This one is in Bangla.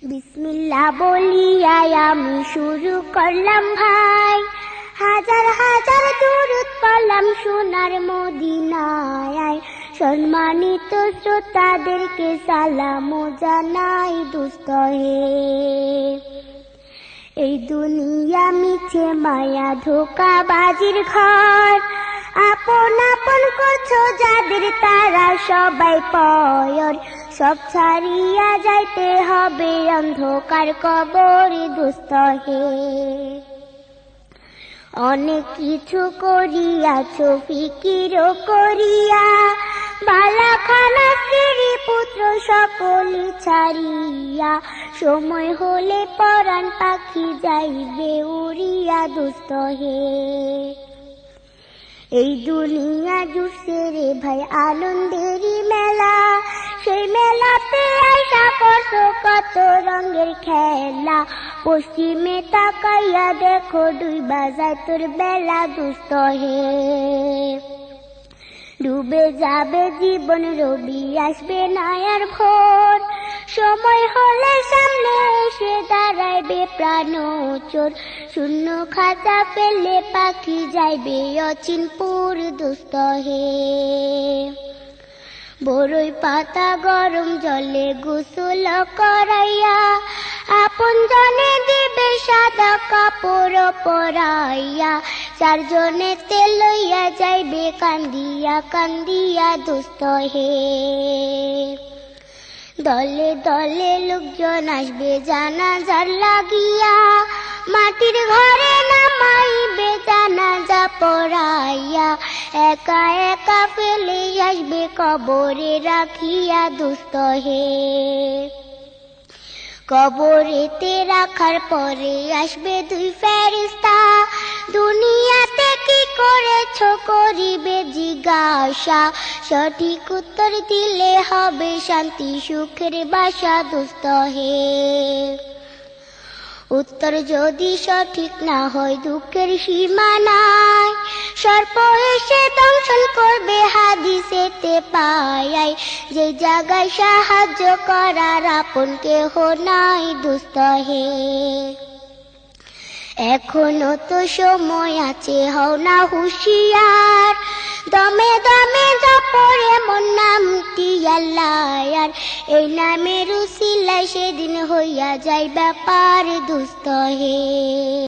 বিসমিল্লাহ বলিয়াই আমি শুরু করলাম ভাই, হাজার হাজার দুরূদ পড়লাম সোনার মদিনায়। সম্মানিত শ্রোতাদেরকে সালাম জানাই দোস্ত হে। এই দুনিয়া মিছে মায়া ধোঁকাবাজির ঘর, আপন আপন করছো যাদের তারা সবাই পয়র। সব ছাড়িয়া যাইতে হবে অন্ধকার কবরে দোস্ত হে। অনেক কিছু করিয়াছো ফিকির করিয়া, বালাখানা স্ত্রী পুত্র সকলে ছাড়িয়া। সময় হলে পরাণ পাখি যাইবে উড়িয়া দোস্ত হে। এই দুনিয়া জুড়ছে রে ভাই আনন্দেরই মেলা, সেই মেলাতে আইসা করছো কত রঙের খেলা। পশ্চিমে তাকাইয়া দেখো ডুইবা যায় তোর বেলা দোস্ত হে। ডুবে যাবে জীবন রবি আসবে না আর ভোর, সময় হলে সামনে এসে দাঁড়াইবে প্রাণচোর। শূন্য খাঁচা পেলে পাখি যাইবে অচিনপুর দোস্ত হে। বড়ই পাতা গরম জলে গোসল করাইয়া, আপন জনে দিবে সাদা কাপড় পরাইয়া। চারজনে তেল লইয়া যাইবে কান্দিয়া কান্দিয়া দোস্ত হে। দলে দলে লোকজন আসবে জানাজার লাগিয়া, মাটির ঘরে নামাইবে জানাজা পড়াইয়া। একা একা ফেলে আসবে কবরে রাখিয়া দোস্ত হে। কবরেতে রাখার পরে আসবে দুই ফেরেশতা, দুনিয়াতে কি করেছো করিবে জিজ্ঞাসা। সঠিক উত্তর দিলে হবে শান্তি সুখের বাসা দোস্ত হে। উত্তর যদি সঠিক না হয় দুঃখের সীমা নাই, সর্প এসে দংশন করবে হাদিসেতে পাই। যে জায়গায় সাহায্য করার আপন কেহ নাই দোস্ত হে। এখনো তো সময় আছে, হও না হুঁশিয়ার, দমে দমে জপরে মন নামটি আল্লাহ। এই নামের উসিলায় সেদিন হইয়া যায় ব্যাপার দোস্ত হে।